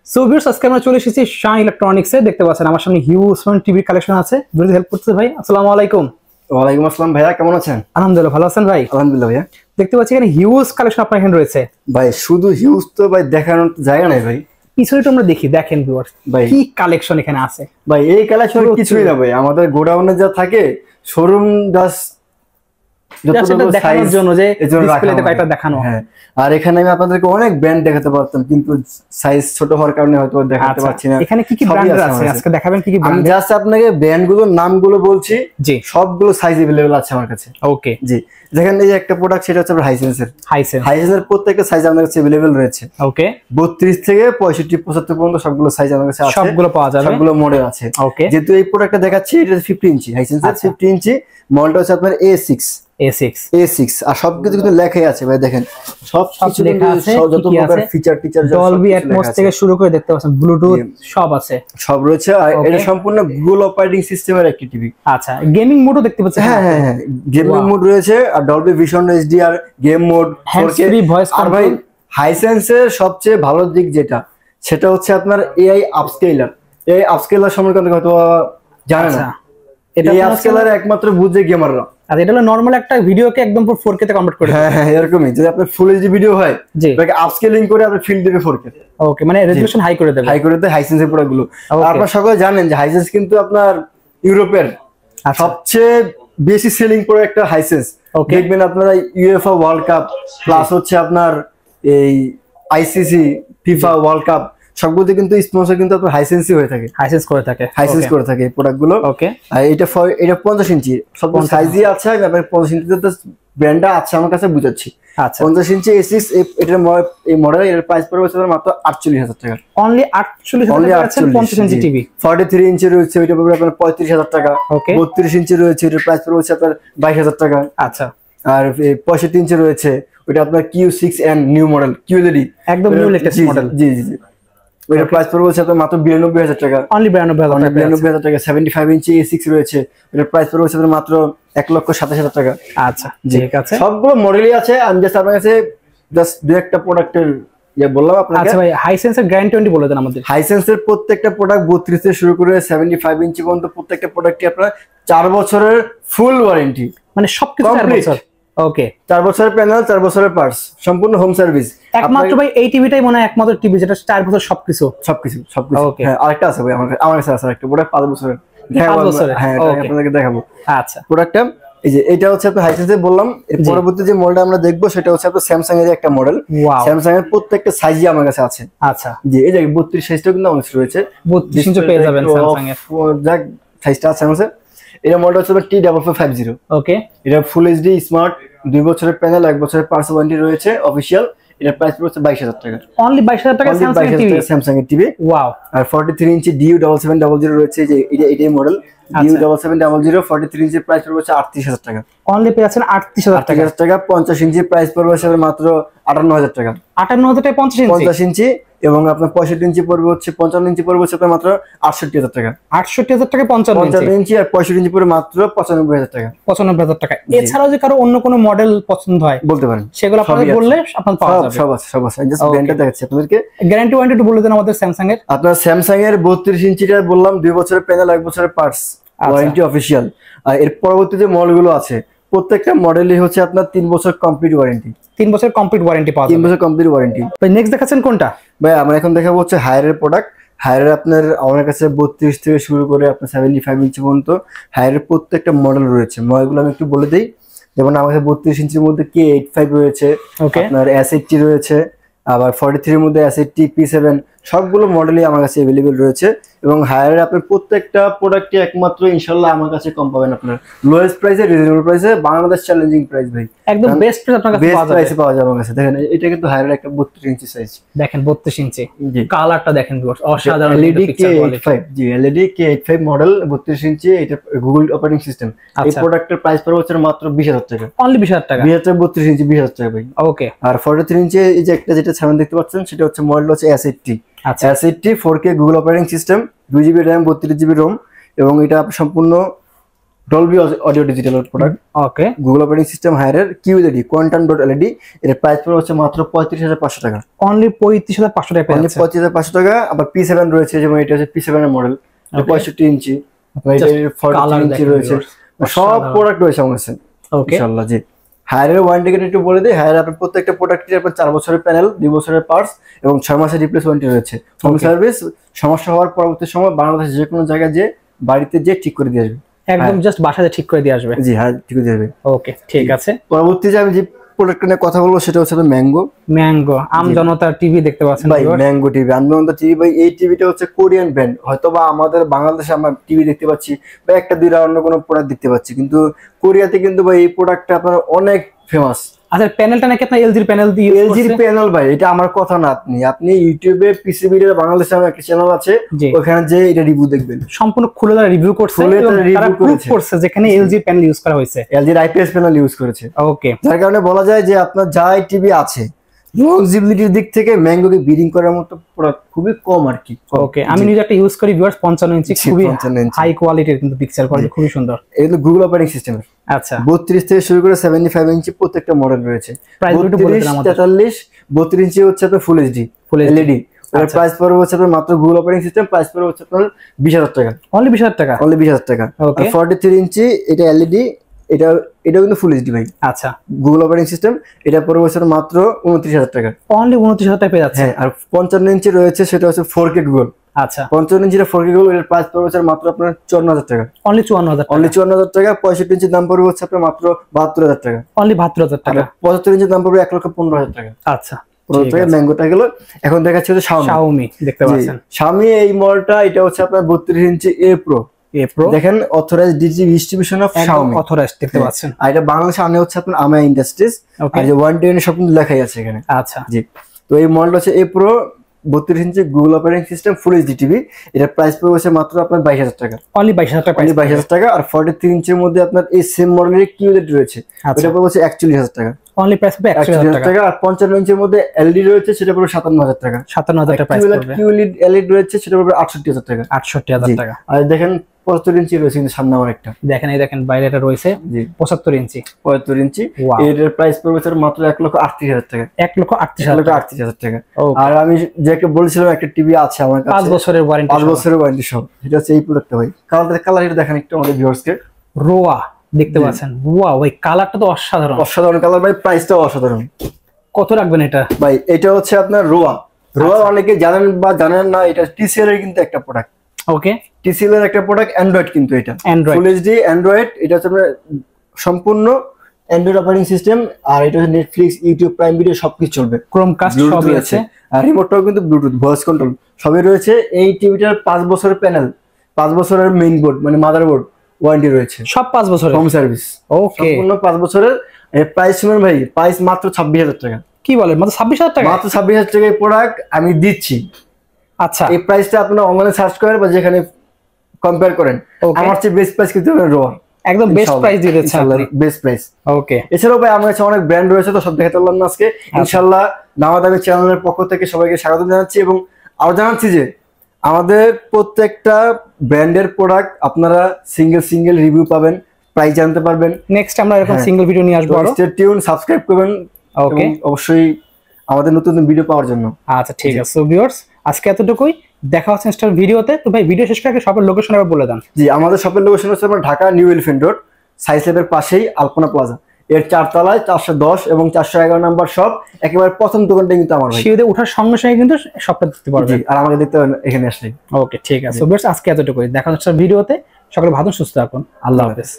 So viewers, আজকে আমরা চলে এসেছি শাহ ইলেকট্রনিক্সে। দেখতে পাচ্ছেন আমার সামনে হিউজ টিভি কালেকশন আছে। যদি হেল্প করতে ভাই, আসসালামু আলাইকুম। ওয়ালাইকুম আসসালাম ভাইয়া, কেমন আছেন? আলহামদুলিল্লাহ, ভালো আছেন ভাই? আলহামদুলিল্লাহ ভাইয়া। দেখতে পাচ্ছি এখানে হিউজ কালেকশন আপনার এখানে রয়েছে ভাই শুধু হিউজ তো ভাই দেখানোর জায়গা নাই ভাই। পিছনে তো আমরা দেখি, দেখেন ভিউয়ার্স ভাই কি কালেকশন এখানে আছে। ভাই এই কালেকশন কিছুই না ভাই, আমাদের গোডাউনে যা থাকে শোরুম জাস্ট দেখানোর জন্য যে ডিসপ্লেতে কয়েকটা দেখানো। হ্যাঁ, আর এখানে আমি আপনাদেরকে অনেক ব্র্যান্ড দেখাতে পারতাম, কিন্তু সাইজ ছোট হওয়ার কারণে হয়তো দেখাতে পারছি না। এখানে কি কি ব্র্যান্ড আছে আজকে দেখাবেন? কি কি আমি জাস্ট আপনাকে ব্র্যান্ডগুলোর নামগুলো বলছি, জি সবগুলো সাইজ अवेलेबल আছে আমার কাছে। ওকে জি, দেখেন এই যে একটা প্রোডাক্ট, সেটা হচ্ছে হাইসেন্সের। হাইসেন্সের প্রত্যেকটা সাইজ আমার কাছে अवेलेबल রয়েছে। ওকে, 32 থেকে 65 75 পর্যন্ত সবগুলো সাইজ আমার কাছে আছে, সবগুলো পাওয়া যাবে, সবগুলো মডেল আছে। ওকে, যেহেতু এই প্রোডাক্টটা দেখাচ্ছি এটা 50 ইঞ্চি হাইসেন্সের, 50 ইঞ্চি মডেলটা হচ্ছে আপনার A6 আর সবকিছু কিন্তু লেখাই আছে ভাই। দেখেন সব কিছু লেখা আছে, যত প্রকার ফিচার ডলবি অ্যাটমস থেকে শুরু করে দেখতে পাচ্ছেন ব্লুটুথ সব আছে, সব রয়েছে। আর এটা সম্পূর্ণ গুগল অপারেটিং সিস্টেমের একটা টিভি। আচ্ছা, গেমিং মোডও দেখতে পাচ্ছেন? হ্যাঁ, গেমিং মোড রয়েছে, আর Dolby Vision HDR game mode, 4K voice. আর ভাই হাইসেন্সের সবচেয়ে ভালো দিক যেটা, সেটা হচ্ছে আপনার AI আপস্কেলার। এই আপস্কেলার সম্পর্কে হয়তো জানেন না। এটা আপস্কেলার একমাত্র বুঝে গেমাররা। আর এটা হলো নরমাল একটা ভিডিওকে একদম 4K তে কনভার্ট করে। হ্যাঁ, এরকমই। যদি আপনার ফুল এইচডি ভিডিও হয়, এটাকে আপস্কেলিং করে আপনি ফিল্ড দেবে 4K। ওকে, মানে রেজোলিউশন হাই করে দেবে। হাইসেন্সের প্রোডাক্টগুলো। আপনারা সকলে জানেন যে হাইসেন্স কিন্তু আপনার ইউরোপের সবচেয়ে বেশি সেলিং প্রোডাক্ট একটা হাইসেন্স। দেখবেন আপনারা UEFA ওয়ার্ল্ড কাপ প্লাস হচ্ছে আপনার এই ICC ফিফা ওয়ার্ল্ড কাপ সবগুলোতে কিন্তু স্পন্সর কিন্তু আপনার হাইসেন্সই হয়ে থাকে, হাইসেন্স করে থাকে প্রোডাক্টগুলো। ওকে, আর এটা 50 ইঞ্চি সব সাইজই আছে। আমি আপনার 50 ইঞ্চিতে ব্র্যান্ডটা আছে আমার কাছে বুঝাচ্ছি। আচ্ছা, 50 ইঞ্চি A6 এটার এই মডেল, এর প্রাইস পড়বে মাত্র 48,000 টাকা। Only 48,000 50 inch TV. 43 ইঞ্চি রয়েছে, ওইটা পড়বে আপনার 35,000 টাকা। 32 ইঞ্চি রয়েছে, এটার প্রাইস পড়বে আপনার 22,000 টাকা। আচ্ছা, আর 65 ইঞ্চি রয়েছে, ওইটা আপনার Q6N নিউ মডেল, QLED একদম নিউ লেটেস্ট মডেল। জি, ওইটার প্রাইস পড়বে আপনার মাত্র 92,000 টাকা। অনলি 92,000 টাকা। 75 ইঞ্চি A6 রয়েছে, এটার প্রাইস পড়বে আপনার মাত্র 1,27,000 টাকা। আচ্ছা, ঠিক আছে, সবগুলো মডেলই আছে। আমি জাস্ট আপনার কাছে জাস্ট দুই একটা প্রোডাক্টের বললাম আপনাকে। আচ্ছা ভাই, হাইসেন্সের গ্যারান্টি বলে দেন আমাদের। হাইসেন্সের প্রত্যেকটা প্রোডাক্ট 32 থেকে শুরু করে 75 ইঞ্চি পর্যন্ত প্রত্যেকটা প্রোডাক্টই আপনার 4 বছরের ফুল ওয়ারেন্টি, মানে সবকিছু 4 বছর। ওকে, 4 বছরের প্যানেল, 4 বছরের পার্টস, সম্পূর্ণ হোম সার্ভিস। একমাত্র ভাই এই টিভিটাই মনে হয় একমাত্র টিভি যেটা 4 বছর সবকিছু। হ্যাঁ, আরেকটা আছে ভাই আমার কাছে আছে একটা প্রোডাক্ট 5 বছরের। হ্যাঁ, আপনাদেরকে দেখাবো। আচ্ছা, প্রোডাক্টটা এই যে এটা হচ্ছে আপনার হাইসেন্সে বললাম। এর পরবর্তী যে মডেলটা আমরা দেখবো সেটা হচ্ছে আপনার স্যামসাং এর একটা মডেল। স্যামসাং এর প্রত্যেকটা সাইজই আমার কাছে আছে। আচ্ছা, জি, এই যে 32 সাইজটা কিন্তু আমার কাছে রয়েছে। 32 ইঞ্চি পেয়ে যাবেন স্যামসাং এর, যাক সাইজটা আছে আমার কাছে। এটা মডেল হচ্ছে T4450। ওকে, এটা ফুল এইচডি স্মার্ট, 2 বছরের প্যানেল, 1 বছরের পার্টস ওয়ারেন্টি রয়েছে অফিশিয়াল। এটার প্রাইস পড়ছে 22,000 টাকা। অনলি 22,000 টাকা স্যামসাং এর টিভি। ওয়াও, আর 43 ইঞ্চি DU7700 রয়েছে, যে এটাই মডেল DU7700। 43 ইঞ্চি প্রাইস পড়ছে 38,000 টাকা। অনলি পেয়ে যাচ্ছেন 38,000 টাকা। 50 ইঞ্চি প্রাইস পড়বে মাত্র 58,000 টাকা। 58,000 টাকা 50 ইঞ্চি। এবং আপনার 65 ইঞ্চি পড়বে হচ্ছে 55 ইঞ্চি পড়বে হচ্ছে মাত্র 68,000 টাকা। 68,000 টাকা 55 ইঞ্চি। আর 65 ইঞ্চি পড়বে মাত্র 95,000 টাকা। 95,000 টাকা। এছাড়াও যে কারো অন্য কোনো মডেল পছন্দ হয় বলতে পারেন, সেগুলো আপনাদের বললে আপনারা পাওয়া যাবে। সব আছে। জাস্ট ব্র্যান্ডটা দেখাচ্ছি আপনাদেরকে। গ্যারান্টি ওয়ারেন্টি একটু বলে দেন আমাদের স্যামসাং এর। আপনার স্যামসাং এর 32 ইঞ্চিটা বললাম, 2 বছরের প্যানেল, 1 বছরের পার্টস ওয়ারেন্টি অফিশিয়াল। আর এর পরবর্তী যে মডেলগুলো আছে প্রত্যেকটা মডেলই হচ্ছে আপনার 3 বছর কমপ্লিট ওয়ারেন্টি। 3 বছর কমপ্লিট ওয়ারেন্টি পাওয়া যাবে। 3 বছর কমপ্লিট ওয়ারেন্টি। ভাই নেক্সট দেখাচ্ছেন কোনটা? ভাই আমরা এখন দেখাবো হচ্ছে হায়ারের প্রোডাক্ট। হায়ারের আপনার আমার কাছে 32 থেকে শুরু করে আপনার 75 ইঞ্চি পর্যন্ত হায়ারের প্রত্যেকটা মডেল রয়েছে। মডেলগুলো আমি একটু বলে দিই। যেমন আমার কাছে 32 ইঞ্চির মধ্যে K85 রয়েছে, আপনার S80 রয়েছে, আবার 43 এর মধ্যে S80 P7, সবগুলো মডেলই আমার কাছে अवेलेबल রয়েছে। এবং হায়ারের আপনার প্রত্যেকটা প্রোডাক্টই একমাত্র ইনশাআল্লাহ আমার কাছে কম পাবেন। আপনার লোয়েস্ট প্রাইসে, রিজনেবল প্রাইসে, বাংলাদেশ চ্যালেঞ্জিং প্রাইস ভাই, একদম বেস্ট প্রাইস আপনার কাছে পাওয়া যাবে। বেস্ট প্রাইসে পাওয়া যাবে আমার কাছে। দেখেন এটা কিন্তু হায়ারের একটা 32 ইঞ্চি সাইজ। দেখেন 32 ইঞ্চি, কালারটা দেখেন ভিউয়ার্স, অসাধারণ। LED K85, জি LED K85 মডেল, 32 ইঞ্চি। এটা গুগল অপারেটিং সিস্টেম। এই প্রোডাক্টের প্রাইস পড়বে হচ্ছে মাত্র 20,000 টাকা। অনলি 20,000 টাকা। 32 ইঞ্চি 20,000 টাকা ভাই। ওকে, আর 43 ইঞ্চি এই যে একটা যেটা সামনে দেখতে পাচ্ছেন সেটা হচ্ছে মডেল হচ্ছে S80। আচ্ছা, S80 4K Google operating system, 2GB RAM 32GB ROM। এবং এটা সম্পূর্ণ ডলবি অডিও ডিজিটাল প্রোডাক্ট। ওকে, গুগল অপারেটিং সিস্টেম হায়ারের কিউএলইডি কোয়ান্টাম.এলইডি, এর প্রাইস পড়ে হচ্ছে মাত্র 35,500 টাকা। অনলি 35,500 টাকা পেয়ে অনলি যাচ্ছে। 35,500 টাকা। আবার P7 রয়েছে, যেমন এটা হচ্ছে P7 এর মডেল, 65 ইঞ্চি, আপনার এটা 42 ইঞ্চি রয়েছে, সব প্রোডাক্ট রয়েছে আমার কাছে ওকে ইনশাআল্লাহ। জি, হায়ারের ওয়ারেন্টি গ্যারান্টি একটু বলে দিই। হায়ার আপনার প্রত্যেকটা প্রোডাক্টের আপনার 4 বছরের প্যানেল, 2 বছরের পার্টস এবং 6 মাসের রিপ্লেস ওয়ারেন্টি রয়েছে। হোম সার্ভিস, সমস্যা হওয়ার পরবর্তী সময় বাংলাদেশের যে কোনো জায়গায় যে বাড়িতে যে ঠিক করে দিয়ে আসবে, একদম জাস্ট বাসাতে ঠিক করে দিয়ে আসবে। জি হ্যাঁ, ঠিক করে দিয়ে আসবে। ওকে, ঠিক আছে। পরবর্তীতে আমি যে প্রোডাক্টটা নিয়ে কথা বলবো সেটা হচ্ছে ম্যাঙ্গো। ম্যাঙ্গো আমজনতার টিভি দেখতে পাচ্ছেন ভাই, ম্যাঙ্গো টিভি, আমজনতা টিভি ভাই। এই টিভিটা হচ্ছে কোরিয়ান ব্র্যান্ড, হয়তোবা আমাদের বাংলাদেশে আমরা টিভি দেখতে পাচ্ছি বা একটা দুইটা অন্য কোনো প্রোডাক্ট দেখতে পাচ্ছি, কিন্তু কোরিয়াতে কিন্তু ভাই এই প্রোডাক্টটা আপনার অনেক ফেমাস। আচ্ছা, প্যানেলটা নাকি আপনার এলজির প্যানেল দিয়ে ইউজ এলজির প্যানেল ভাই, এটা আমার কথা না। আপনি ইউটিউবে পিসিবি এর বাংলাদেশে আমার একটা চ্যানেল আছে, ওখানে যে এটা রিভিউ দেখবেন, সম্পূর্ণ খুলে তারা রিভিউ করছে এবং তারা প্রুফ করছে যেখানে এলজি প্যানেল ইউজ করা হয়েছে, এলজির আইপিএস প্যানেল ইউজ করেছে। ওকে, যার কারণে বলা যায় যে আপনার যাই টিভি আছে লংজিবিলিটির দিক থেকে ম্যাঙ্গোকে বিডিং করার মতো প্রোডাক্ট খুবই কম আর কি। ওকে, আমি নিজে একটা ইউজ করি ভিউয়ার্স, 55 ইঞ্চি, খুবই হাই কোয়ালিটির, কিন্তু পিকচার কোয়ালিটি খুবই সুন্দর। এগুলো গুগল অপারেটিং সিস্টেমের। আচ্ছা, 32 থেকে শুরু করে 75 ইঞ্চি প্রত্যেকটা মডেল রয়েছে। 32, 43, 32 ইঞ্চি হচ্ছে আপনার ফুল এইচডি এলইডি। এর প্রাইস পড়বে হচ্ছে আপনার মাত্র গুগল অপারেটিং সিস্টেম প্রাইস পড়বে হচ্ছে আপনার 20,000 টাকা। অনলি 20,000 টাকা, অনলি 20,000 টাকা। ওকে, 43 ইঞ্চি এটা এলইডি, এটা কিন্তু ফুল এইচডি ভাই। আচ্ছা, গুগল অপারেটিং সিস্টেম, এটা পড়বে হচ্ছে মাত্র 29,000 টাকা। অনলি 29,000 টাকা পেয়ে যাচ্ছে। হ্যাঁ, আর 55 ইঞ্চি রয়েছে, সেটা হচ্ছে 4K গুগল। আচ্ছা, 55 ইঞ্চির 4K গুগল, এর প্রাইস পড়বে হচ্ছে মাত্র আপনার 54,000 টাকা। অনলি 54,000 টাকা। অনলি 54,000 টাকা। 65 ইঞ্চির দাম পড়বে হচ্ছে আপনার মাত্র 72,000 টাকা। অনলি 72,000 টাকা। 75 ইঞ্চির দাম পড়বে 1,15,000 টাকা। আচ্ছা, ম্যাঙ্গোটা গেল। এখন দেখাচ্ছি হচ্ছে শাওমি, দেখতে পাচ্ছেন শাওমি এই মডেলটা, এটা হচ্ছে আপনার 32 ইঞ্চি এ প্রো। দেখেন, authorised distribution of Xiaomi, authorised দেখতে পাচ্ছেন। আর এটা বাংলাদেশে আনে হচ্ছে আপনার আমায় ইন্ডাস্ট্রিজ, আর যে ওয়ারেন্টি সব কিন্তু লেখাই আছে এখানে। আচ্ছা, জি, তো এই মডেলটা হচ্ছে এ প্রো 32 ইঞ্চি Google operating system full HD TV. এটা প্রাইস পড়বে হচ্ছে মাত্র আপনার 22,000 টাকা। অনলি 22,000 টাকা, অনলি 22,000 টাকা। আর 43 ইঞ্চির মধ্যে আপনার এই সেম মডেলের কিউএলইডি রয়েছে, এটা পড়বে হচ্ছে 41,000 টাকা। অনলি প্রাইস হবে 41,000 টাকা। আর 55 ইঞ্চির মধ্যে এলইডি রয়েছে, সেটা পড়বে 57,000 টাকা। 57,000 টাকা প্রাইস পড়বে। কিউএলইডি এলইডি রয়েছে, সেটা পড়বে 68,000 টাকা। 68,000 টাকা। আর দেখেন 75 ইঞ্চি রয়েছে কিন্তু সামনে আমার একটা, দেখেন এই দেখেন বাইরে এটা রয়েছে 75 ইঞ্চি। 75 ইঞ্চি, এর প্রাইস পড়বে স্যার মাত্র 1,38,000 টাকা। 1,38,000 টাকা। আর আমি যে একটা বলছিলাম একটা টিভি আছে আমার কাছে 5 বছরের ওয়ারেন্টি, 5 বছরের ওয়ারেন্টি সহ, এটা হচ্ছে এই প্রোডাক্টটা ভাই। কালার এটা দেখেন একটু আমাদের ভিউয়ার্সকে। রোয়া দেখতে পাচ্ছেন, ওয়াও ভাই, কালারটা তো অসাধারণ, অসাধারণ কালার ভাই। প্রাইসটাও অসাধারণ। কত রাখবেন এটা ভাই? এটা হচ্ছে আপনার রোয়া। অনেকে জানেন বা জানেন না, এটা টিসিএল এর কিন্তু একটা প্রোডাক্ট। ওকে, টিসিএল এর একটা প্রোডাক্ট, অ্যান্ড্রয়েড কিন্তু এটা ফুল এইচডি অ্যান্ড্রয়েড। এটা হচ্ছে সম্পূর্ণ অ্যান্ড্রয়েড অপারেটিং সিস্টেম, আর এটা হচ্ছে নেটফ্লিক্স, ইউটিউব, প্রাইম ভিডিও সবকিছু চলবে। ক্রোমকাস্ট সবই আছে, আর রিমোটটাও কিন্তু ব্লুটুথ, ভয়েস কন্ট্রোল সবই রয়েছে। এই টিভিটার 5 বছরের প্যানেল, 5 বছরের মেইন বোর্ড মানে মাদারবোর্ড ওয়ারেন্টি রয়েছে, সব 5 বছরের হোম সার্ভিস। ওকে, সম্পূর্ণ 5 বছরের। এর প্রাইস শুনুন ভাই, প্রাইস মাত্র 26,000 টাকা। কি বলেন, মাত্র 26,000 টাকা? মাত্র 26,000 টাকায় প্রোডাক্ট আমি দিচ্ছি। আচ্ছা, এই প্রাইসটা আপনারা অনলাইনে সার্চ করেন বা যেখানে কম্পেয়ার করেন, আমার চেয়ে বেস্ট প্রাইস কিন্তু রোয়া, একদম বেস্ট প্রাইস দিয়ে দিচ্ছেন আপনি, বেস্ট প্রাইস। ওকে, এছাড়াও ভাই আমার কাছে অনেক ব্র্যান্ড রয়েছে, তো সব দেখাতে পারলাম না আজকে। ইনশাআল্লাহ দামাদামি চ্যানেলের পক্ষ থেকে সবাইকে স্বাগত জানাচ্ছি, এবং আরো জানাচ্ছি যে আমাদের প্রত্যেকটা ব্র্যান্ডের প্রোডাক্ট আপনারা সিঙ্গেল রিভিউ পাবেন, প্রাইস জানতে পারবেন। নেক্সট আমরা এরকম সিঙ্গেল ভিডিও নিয়ে আসবো। স্টে টিউন, সাবস্ক্রাইব করবেন ওকে, অবশ্যই আমাদের নতুন ভিডিও পাওয়ার জন্য। আচ্ছা, ঠিক আছে। সো ভিউয়ার্স, আজকে এতটুকুই, দেখা হচ্ছে নেক্সট ভিডিওতে। তো ভাই ভিডিও শেষ করে শপের লোকেশন আবার বলে দেন। জি, আমাদের শপের লোকেশন হচ্ছে আমরা Dhaka new elephant road, size ল্যাবের পাশেই আলপনা প্লাজা, এর 4 তলায় 410 এবং 411 নাম্বার শপ। একেবারে প্রথম দোকানটা কিন্তু আমার ভাই, সিঁড়িতে ওঠার সঙ্গে সঙ্গে কিন্তু শপটা দেখতে পারবেন, আর আমাকে দেখতে পারবেন এখানে আসলে। ওকে, ঠিক আছে। সো ভিউয়ার্স, আজকে এতটুকুই, দেখা হচ্ছে ভিডিওতে। সকলে ভালো সুস্থ থাকুন, আল্লাহ হাফেজ।